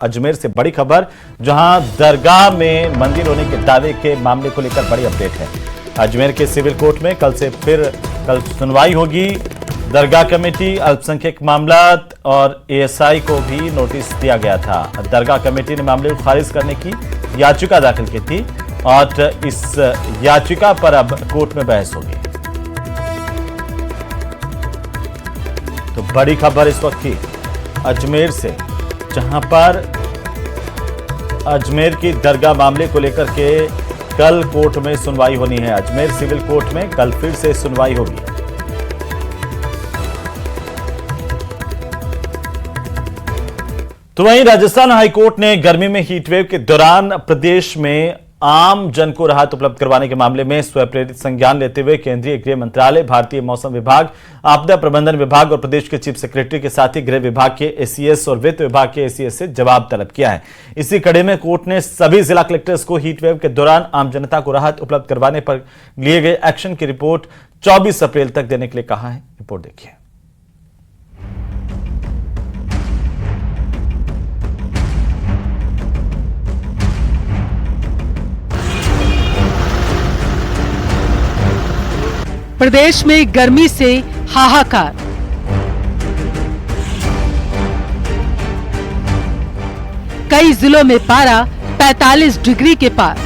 अजमेर से बड़ी खबर, जहां दरगाह में मंदिर होने के दावे के मामले को लेकर बड़ी अपडेट है। अजमेर के सिविल कोर्ट में कल सुनवाई होगी। दरगाह कमेटी, अल्पसंख्यक मामलात और एएसआई को भी नोटिस दिया गया था। दरगाह कमेटी ने मामले को खारिज करने की याचिका दाखिल की थी और इस याचिका पर अब कोर्ट में बहस होगी। तो बड़ी खबर इस वक्त की अजमेर से, जहां पर अजमेर की दरगाह मामले को लेकर के कल कोर्ट में सुनवाई होनी है। अजमेर सिविल कोर्ट में कल फिर से सुनवाई होगी। तो वहीं राजस्थान हाईकोर्ट ने गर्मी में हीटवेव के दौरान प्रदेश में आम जन को राहत उपलब्ध करवाने के मामले में स्वप्रेरित संज्ञान लेते हुए केंद्रीय गृह मंत्रालय, भारतीय मौसम विभाग, आपदा प्रबंधन विभाग और प्रदेश के चीफ सेक्रेटरी के साथ ही गृह विभाग के एसीएस और वित्त विभाग के एसीएस से जवाब तलब किया है। इसी कड़ी में कोर्ट ने सभी जिला कलेक्टर्स को हीटवेव के दौरान आम जनता को राहत उपलब्ध करवाने पर लिए गए एक्शन की रिपोर्ट 24 अप्रैल तक देने के लिए कहा है। रिपोर्ट देखिए। प्रदेश में गर्मी से हाहाकार। कई जिलों में पारा 45 डिग्री के पार।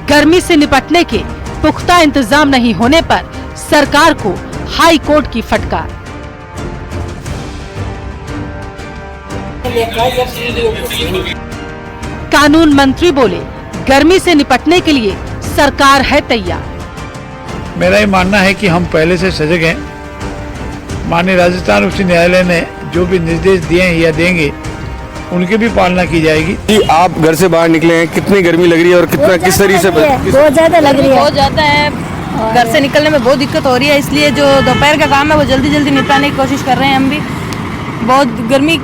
गर्मी से निपटने के पुख्ता इंतजाम नहीं होने पर सरकार को हाई कोर्ट की फटकार। कानून मंत्री बोले, गर्मी से निपटने के लिए सरकार है तैयार। मेरा ये मानना है कि हम पहले से सजग हैं। माननीय राजस्थान उच्च न्यायालय ने जो भी निर्देश दिए हैं या देंगे, उनकी भी पालना की जाएगी। जी, आप घर से बाहर निकले हैं, कितनी गर्मी लग रही है और कितना किस तरीके से? बहुत ज्यादा लग रही है, बहुत ज्यादा है। घर से निकलने में बहुत दिक्कत हो रही है, इसलिए जो दोपहर का काम है वो जल्दी जल्दी निपटाने की कोशिश कर रहे हैं। हम भी बहुत गर्मी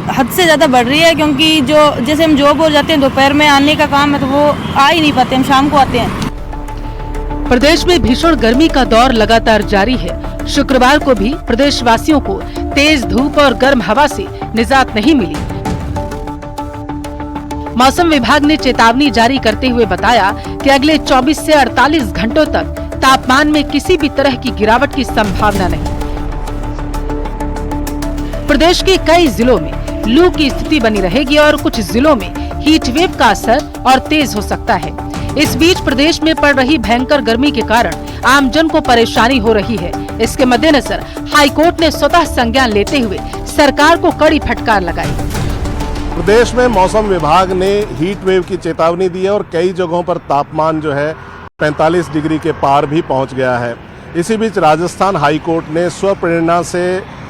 हद से ज़्यादा बढ़ रही है, क्योंकि जो जैसे हम जॉब हो जाते हैं, दोपहर में आने का काम है तो वो आ ही नहीं पाते, हम शाम को आते हैं। प्रदेश में भीषण गर्मी का दौर लगातार जारी है। शुक्रवार को भी प्रदेशवासियों को तेज धूप और गर्म हवा से निजात नहीं मिली। मौसम विभाग ने चेतावनी जारी करते हुए बताया कि अगले 24 से 48 घंटों तक तापमान में किसी भी तरह की गिरावट की संभावना नहीं। प्रदेश के कई जिलों में लू की स्थिति बनी रहेगी और कुछ जिलों में हीट वेव का असर और तेज हो सकता है। इस बीच प्रदेश में पड़ रही भयंकर गर्मी के कारण आमजन को परेशानी हो रही है। इसके मद्देनजर हाईकोर्ट ने स्वतः संज्ञान लेते हुए सरकार को कड़ी फटकार लगाई। प्रदेश में मौसम विभाग ने हीट वेव की चेतावनी दी है और कई जगहों पर तापमान जो है 45 डिग्री के पार भी पहुंच गया है। इसी बीच राजस्थान हाईकोर्ट ने स्वप्रेरणा से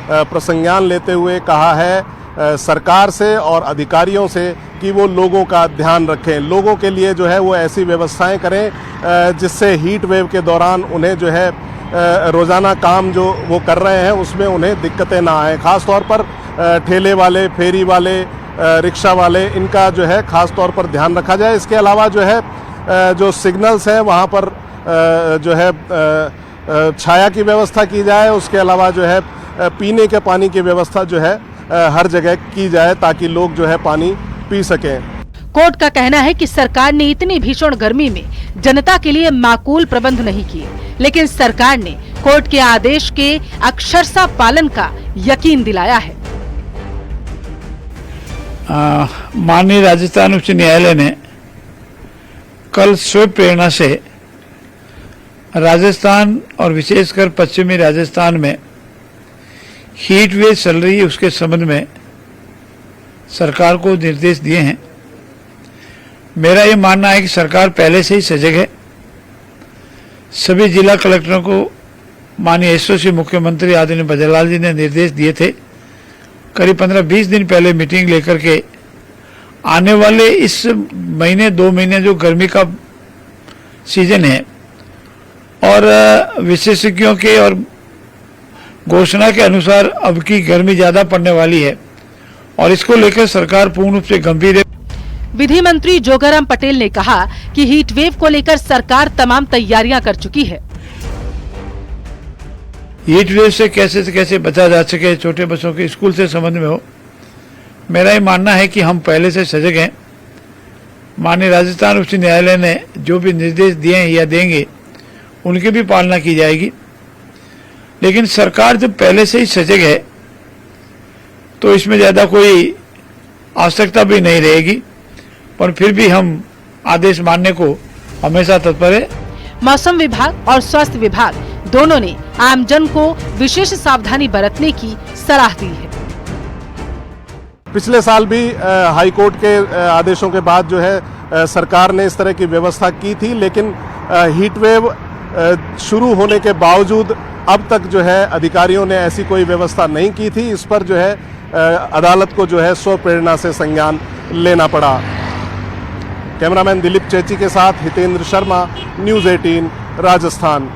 प्रसंज्ञान लेते हुए कहा है सरकार से और अधिकारियों से कि वो लोगों का ध्यान रखें, लोगों के लिए जो है वो ऐसी व्यवस्थाएं करें जिससे हीट वेव के दौरान उन्हें जो है रोज़ाना काम जो वो कर रहे हैं उसमें उन्हें दिक्कतें ना आएँ। ख़ास तौर पर ठेले वाले, फेरी वाले, रिक्शा वाले, इनका जो है ख़ास तौर पर ध्यान रखा जाए। इसके अलावा जो है जो सिग्नल्स हैं वहाँ पर जो है छाया की व्यवस्था की जाए। उसके अलावा जो है पीने के पानी की व्यवस्था जो है हर जगह की जाए ताकि लोग जो है पानी पी सकें। कोर्ट का कहना है कि सरकार ने इतनी भीषण गर्मी में जनता के लिए माकूल प्रबंध नहीं किए, लेकिन सरकार ने कोर्ट के आदेश के अक्षरशः पालन का यकीन दिलाया है। माननीय राजस्थान उच्च न्यायालय ने कल स्वप्रेरणा से राजस्थान और विशेषकर पश्चिमी राजस्थान में हीट वेव चल रही है उसके संबंध में सरकार को निर्देश दिए हैं। मेरा ये मानना है कि सरकार पहले से ही सजग है। सभी जिला कलेक्टरों को माननीय एसओसी मुख्यमंत्री आदरणीय बजरलाल जी ने निर्देश दिए थे। करीब 15-20 दिन पहले मीटिंग लेकर के आने वाले इस महीने 2 महीने जो गर्मी का सीजन है और विशेषज्ञों के और घोषणा के अनुसार अब की गर्मी ज्यादा पड़ने वाली है और इसको लेकर सरकार पूर्ण रूप से गंभीर है। विधि मंत्री जोगाराम पटेल ने कहा कि हीट वेव को लेकर सरकार तमाम तैयारियां कर चुकी है। हीट वेव से कैसे बचा जा सके, छोटे बच्चों के स्कूल से संबंध में हो। मेरा ये मानना है कि हम पहले से सजग हैं। माननीय राजस्थान उच्च न्यायालय ने जो भी निर्देश दिए हैं या देंगे उनकी भी पालना की जाएगी। लेकिन सरकार जब पहले से ही सजग है तो इसमें ज़्यादा कोई आवश्यकता भी नहीं रहेगी, पर फिर भी हम आदेश मानने को हमेशा तत्पर है। मौसम विभाग और स्वास्थ्य विभाग दोनों ने आमजन को विशेष सावधानी बरतने की सलाह दी है। पिछले साल भी हाई कोर्ट के आदेशों के बाद जो है सरकार ने इस तरह की व्यवस्था की थी, लेकिन हीट वेव शुरू होने के बावजूद अब तक जो है अधिकारियों ने ऐसी कोई व्यवस्था नहीं की थी। इस पर जो है अदालत को जो है स्वप्रेरणा से संज्ञान लेना पड़ा। कैमरामैन दिलीप चेची के साथ हितेंद्र शर्मा, न्यूज़ 18 राजस्थान।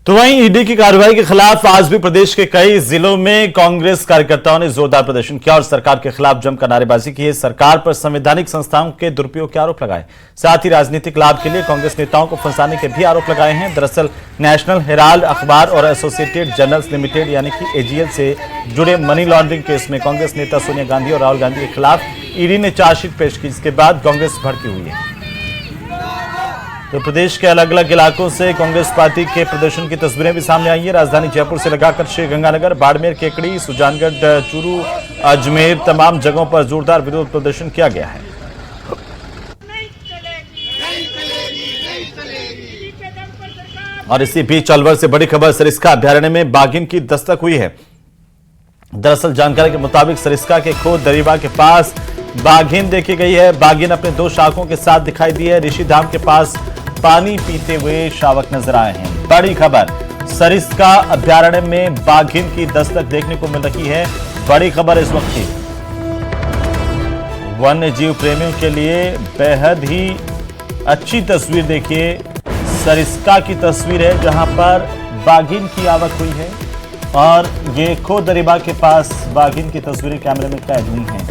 तो वहीं ईडी की कार्रवाई के खिलाफ आज भी प्रदेश के कई जिलों में कांग्रेस कार्यकर्ताओं ने जोरदार प्रदर्शन किया और सरकार के खिलाफ जमकर नारेबाजी की है। सरकार पर संवैधानिक संस्थाओं के दुरुपयोग के आरोप लगाए, साथ ही राजनीतिक लाभ के लिए कांग्रेस नेताओं को फंसाने के भी आरोप लगाए हैं। दरअसल नेशनल हेराल्ड अखबार और एसोसिएटेड जर्नल्स लिमिटेड यानी कि एजीएल से जुड़े मनी लॉन्ड्रिंग केस में कांग्रेस नेता सोनिया गांधी और राहुल गांधी के खिलाफ ईडी ने चार्जशीट पेश की, जिसके बाद कांग्रेस भड़की हुई है। तो प्रदेश के अलग अलग इलाकों से कांग्रेस पार्टी के प्रदर्शन की तस्वीरें भी सामने आई है। राजधानी जयपुर से लगाकर श्रीगंगानगर, बाड़मेर, केकड़ी, सुजानगढ़, चूरू, अजमेर तमाम जगहों पर जोरदार विरोध प्रदर्शन किया गया है। और इसी बीच अलवर से बड़ी खबर, सरिस्का अभ्यारण्य में बाघिन की दस्तक हुई है। दरअसल जानकारी के मुताबिक सरिस्का के खोद दरीबा के पास बाघिन देखी गई है। बाघिन अपने 2 शावकों के साथ दिखाई दी है। ऋषि धाम के पास पानी पीते हुए शावक नजर आए हैं। बड़ी खबर, सरिस्का अभ्यारण्य में बाघिन की दस्तक देखने को मिल रही है। बड़ी खबर इस वक्त की वन्य जीव प्रेमियों के लिए बेहद ही अच्छी तस्वीर। देखिए, सरिस्का की तस्वीर है जहां पर बाघिन की आवक हुई है और ये खोद दरीबा के पास बाघिन की तस्वीरें कैमरे में कैद हुई हैं।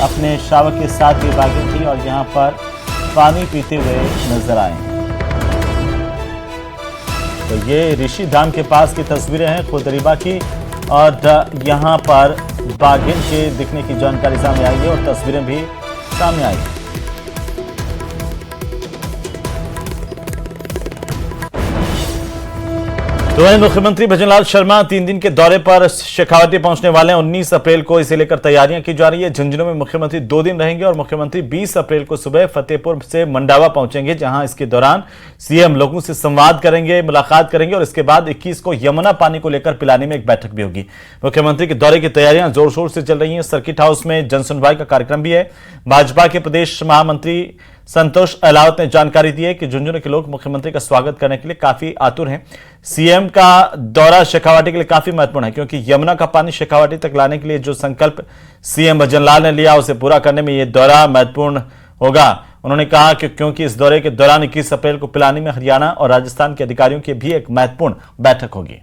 अपने शावक के साथ ये बाघिन थी और यहाँ पर पानी पीते हुए नजर आए हैं। तो ये ऋषि धाम के पास की तस्वीरें हैं खोद दरीबा की और यहाँ पर बाघिन के दिखने की जानकारी सामने आई है और तस्वीरें भी सामने आई हैं। तो वहीं मुख्यमंत्री भजनलाल शर्मा 3 दिन के दौरे पर शेखावाटी पहुंचने वाले हैं। 19 अप्रैल को इसे लेकर तैयारियां की जा रही है। झुंझुनू में मुख्यमंत्री 2 दिन रहेंगे और मुख्यमंत्री 20 अप्रैल को सुबह फतेहपुर से मंडावा पहुंचेंगे, जहां इसके दौरान सीएम लोगों से संवाद करेंगे, मुलाकात करेंगे और इसके बाद 21 को यमुना पानी को लेकर पिलानी में एक बैठक भी होगी। मुख्यमंत्री के दौरे की तैयारियां जोर शोर से चल रही हैं। सर्किट हाउस में जनसुनवाई का कार्यक्रम भी है। भाजपा के प्रदेश महामंत्री संतोष अहलावत ने जानकारी दी है कि झुंझुनू के लोग मुख्यमंत्री का स्वागत करने के लिए काफी आतुर हैं। सीएम का दौरा शेखावाटी के लिए काफी महत्वपूर्ण है, क्योंकि यमुना का पानी शेखावाटी तक लाने के लिए जो संकल्प सीएम भजनलाल ने लिया उसे पूरा करने में यह दौरा महत्वपूर्ण होगा। उन्होंने कहा कि क्योंकि इस दौरे के दौरान 21 अप्रैल को पिलानी में हरियाणा और राजस्थान के अधिकारियों की भी एक महत्वपूर्ण बैठक होगी।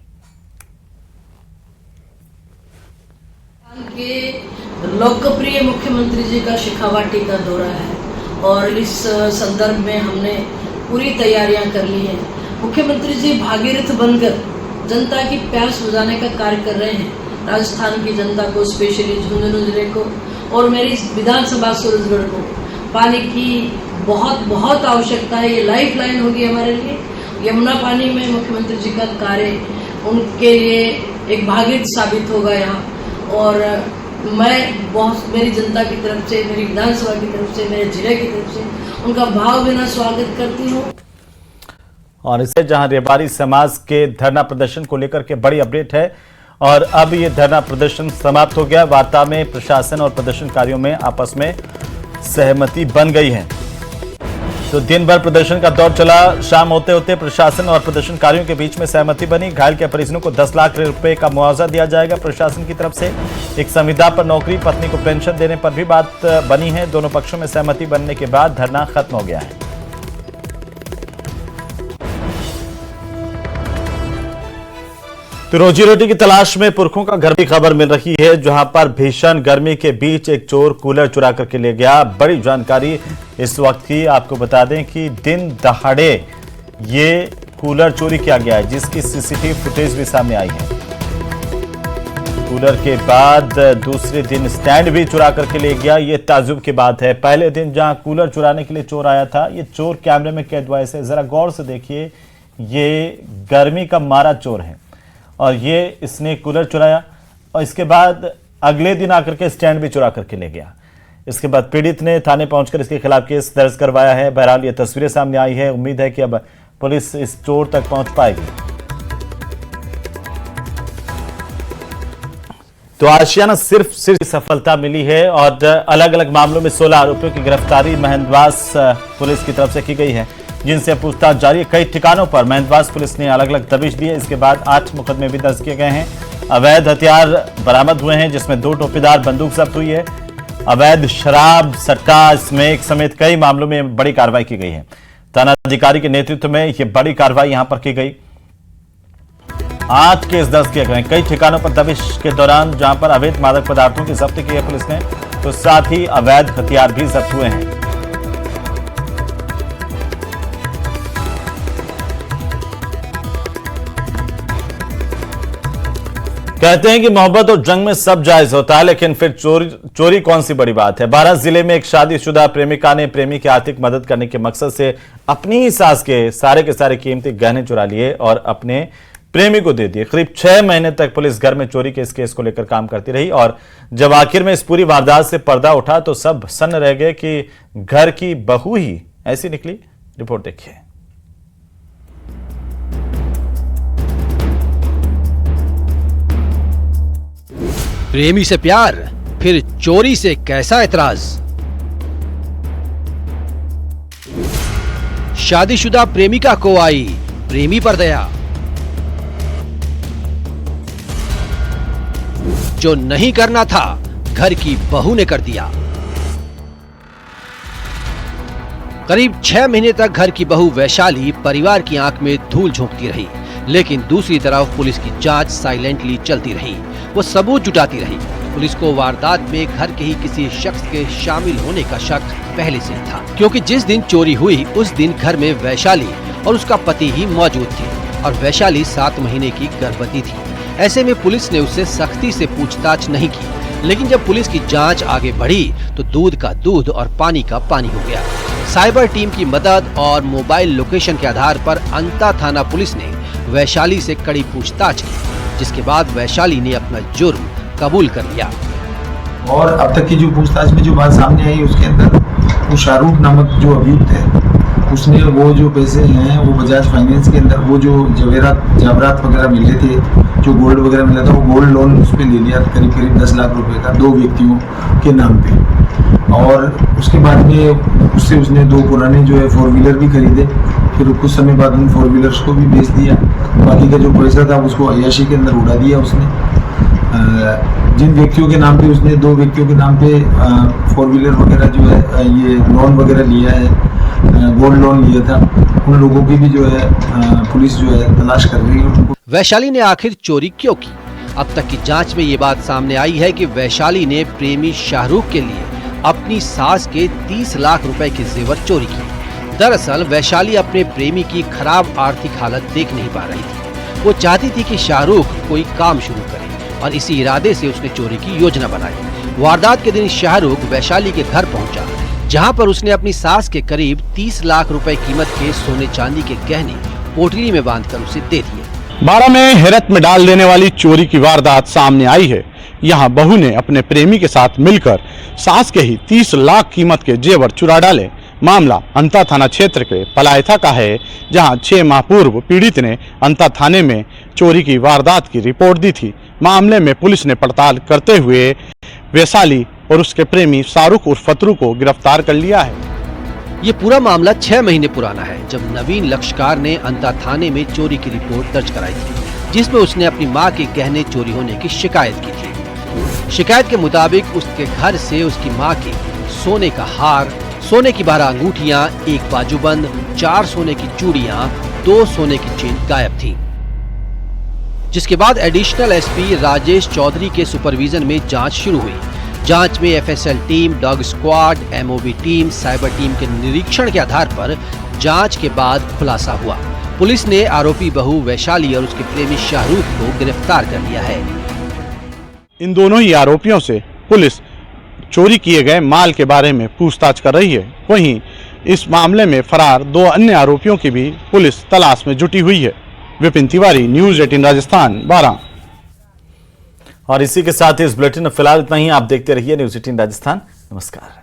लोकप्रिय मुख्यमंत्री जी का शेखावाटी का दौरा है और इस संदर्भ में हमने पूरी तैयारियां कर ली हैं। मुख्यमंत्री जी भागीरथ बनकर जनता की प्यास बुझाने का कार्य कर रहे हैं। राजस्थान की जनता को, स्पेशली झुंझुनू जिले को और मेरी विधानसभा सूरजगढ़ को पानी की बहुत आवश्यकता है। ये लाइफ लाइन होगी हमारे लिए। यमुना पानी में मुख्यमंत्री जी का कार्य उनके लिए एक भागीरथ साबित होगा यहाँ। और मैं बहुत मेरी जनता की तरफ से, मेरी विधानसभा की तरफ से, मेरे जिले की तरफ से उनका भावभीना स्वागत करती हूँ। और इसे जहां रेवाड़ी समाज के धरना प्रदर्शन को लेकर के बड़ी अपडेट है और अब ये धरना प्रदर्शन समाप्त हो गया। वार्ता में प्रशासन और प्रदर्शनकारियों में आपस में सहमति बन गई है। तो दिन भर प्रदर्शन का दौर चला। शाम होते होते प्रशासन और प्रदर्शनकारियों के बीच में सहमति बनी। घायल के परिजनों को 10 लाख रुपए का मुआवजा दिया जाएगा प्रशासन की तरफ से। एक संविदा पर नौकरी, पत्नी को पेंशन देने पर भी बात बनी है। दोनों पक्षों में सहमति बनने के बाद धरना खत्म हो गया है। तो रोजी रोटी की तलाश में पुरखों का घर भी खबर मिल रही है, जहां पर भीषण गर्मी के बीच एक चोर कूलर चुरा करके ले गया। बड़ी जानकारी इस वक्त की आपको बता दें कि दिन दहाड़े ये कूलर चोरी किया गया है, जिसकी सीसीटीवी फुटेज भी सामने आई है। कूलर के बाद दूसरे दिन स्टैंड भी चुरा करके ले गया। ये ताज्जुब की बात है। पहले दिन जहां कूलर चुराने के लिए चोर आया था, ये चोर कैमरे में कैद हुआ है। जरा गौर से देखिए, ये गर्मी का मारा चोर है और ये इसने कूलर चुराया और इसके बाद अगले दिन आकर के स्टैंड भी चुरा करके ले गया। इसके बाद पीड़ित ने थाने पहुंचकर इसके खिलाफ केस दर्ज करवाया है। बहरहाल ये तस्वीरें सामने आई है। उम्मीद है कि अब पुलिस इस चोर तक पहुंच पाएगी। तो आशियाना सिर्फ सफलता मिली है और अलग अलग मामलों में 16 आरोपियों की गिरफ्तारी महंदवास पुलिस की तरफ से की गई है, जिनसे पूछताछ जारी है। कई ठिकानों पर महंदवास पुलिस ने अलग अलग दबिश दी है। इसके बाद 8 मुकदमे भी दर्ज किए गए हैं। अवैध हथियार बरामद हुए हैं, जिसमें 2 टोपीदार बंदूक जब्त हुई है। अवैध शराब, सट्टा, स्मैक समेत कई मामलों में बड़ी कार्रवाई की गई है। थानाधिकारी के नेतृत्व में यह बड़ी कार्रवाई यहां पर की गई। 8 केस दर्ज किए गए। कई ठिकानों पर दबिश के दौरान जहां पर अवैध मादक पदार्थों की जब्ती की है पुलिस ने, तो साथ ही अवैध हथियार भी जब्त हुए हैं। कहते हैं कि मोहब्बत और जंग में सब जायज होता है, लेकिन फिर चोरी कौन सी बड़ी बात है। 12 जिले में एक शादीशुदा प्रेमिका ने प्रेमी की आर्थिक मदद करने के मकसद से अपनी ही सास के सारे कीमती गहने चुरा लिए और अपने प्रेमी को दे दिए। करीब 6 महीने तक पुलिस घर में चोरी के इस केस को लेकर काम करती रही और जब आखिर में इस पूरी वारदात से पर्दा उठा तो सब सन्न रह गए कि घर की बहू ही ऐसी निकली। रिपोर्ट देखिए। प्रेमी से प्यार, फिर चोरी से कैसा एतराज। शादीशुदा प्रेमिका को आई प्रेमी पर दया। जो नहीं करना था घर की बहू ने कर दिया। करीब 6 महीने तक घर की बहू वैशाली परिवार की आंख में धूल झोंकती रही, लेकिन दूसरी तरफ पुलिस की जांच साइलेंटली चलती रही। वो सबूत जुटाती रही। पुलिस को वारदात में घर के ही किसी शख्स के शामिल होने का शक पहले से ही था, क्योंकि जिस दिन चोरी हुई उस दिन घर में वैशाली और उसका पति ही मौजूद थे और वैशाली 7 महीने की गर्भवती थी। ऐसे में पुलिस ने उससे सख्ती से पूछताछ नहीं की, लेकिन जब पुलिस की जांच आगे बढ़ी तो दूध का दूध और पानी का पानी हो गया। साइबर टीम की मदद और मोबाइल लोकेशन के आधार पर अंता थाना पुलिस ने वैशाली से कड़ी पूछताछ की, जिसके बाद वैशाली ने अपना जुर्म कबूल कर लिया। और अब तक की जो पूछताछ में जो बात सामने आई उसके अंदर वो शाहरुख नामक जो अभियुक्त है, उसने वो जो पैसे हैं वो बजाज फाइनेंस के अंदर वो जो जवाहरात वगैरह मिले थे, जो गोल्ड वगैरह मिला था, वो गोल्ड लोन उस पर ले लिया करीब 10 लाख रुपए का 2 व्यक्तियों के नाम पे। और उसके बाद में उससे उसने 2 पुराने जो है 4 व्हीलर भी खरीदे। फिर कुछ समय बाद उन 4 व्हीलर्स को भी बेच दिया। बाकी का जो पैसा था उसको अय्याशी के अंदर उड़ा दिया उसने। जिन व्यक्तियों के नाम पे उसने 2 व्यक्तियों के नाम पे 4 व्हीलर वगैरह जो है ये लोन वगैरह लिया है, गोल्ड लोन लिया था, उन लोगों की भी जो है पुलिस जो है तलाश कर रही है। वैशाली ने आखिर चोरी क्यों की? अब तक की जांच में ये बात सामने आई है कि वैशाली ने प्रेमी शाहरुख के लिए अपनी सास के 30 लाख रुपए के जेवर चोरी किए। दरअसल वैशाली अपने प्रेमी की खराब आर्थिक हालत देख नहीं पा रही थी। वो चाहती थी कि शाहरुख कोई काम शुरू करे और इसी इरादे से उसने चोरी की योजना बनाई। वारदात के दिन शाहरुख वैशाली के घर पहुंचा, जहां पर उसने अपनी सास के करीब 30 लाख रुपए कीमत के सोने चांदी के गहने पोटली में बांधकर उसे दे दिए। 12 में हैरत में डाल देने वाली चोरी की वारदात सामने आई है। यहाँ बहू ने अपने प्रेमी के साथ मिलकर सास के ही 30 लाख कीमत के जेवर चुरा डाले। मामला अंता थाना क्षेत्र के पलायथा का है, जहां 6 माह पूर्व पीड़ित ने अंता थाने में चोरी की वारदात की रिपोर्ट दी थी। मामले में पुलिस ने पड़ताल करते हुए वैशाली और उसके प्रेमी शाहरुख उर्फ फतरू को गिरफ्तार कर लिया है। ये पूरा मामला 6 महीने पुराना है, जब नवीन लक्ष्यकार ने अंता थाने में चोरी की रिपोर्ट दर्ज कराई थी, जिसमें उसने अपनी मां के गहने चोरी होने की शिकायत की थी। शिकायत के मुताबिक उसके घर से उसकी मां के सोने का हार, सोने की 12 अंगूठियां, 1 बाजूबंद, 4 सोने की चूड़ियां, 2 सोने की चेन गायब थी। जिसके बाद एडिशनल एसपी राजेश चौधरी के सुपरविजन में जांच शुरू हुई। जांच में FSL team, dog squad, MOB team, cyber team के निरीक्षण के आधार पर जांच के बाद खुलासा हुआ। पुलिस ने आरोपी बहू वैशाली और उसके प्रेमी शाहरुख को गिरफ्तार कर लिया है। इन दोनों ही आरोपियों से पुलिस चोरी किए गए माल के बारे में पूछताछ कर रही है। वहीं इस मामले में फरार 2 अन्य आरोपियों की भी पुलिस तलाश में जुटी हुई है। विपिन तिवारी, न्यूज़ 18 राजस्थान, 12। और इसी के साथ इस बुलेटिन में फिलहाल इतना ही। आप देखते रहिए न्यूज़ 18 राजस्थान। नमस्कार।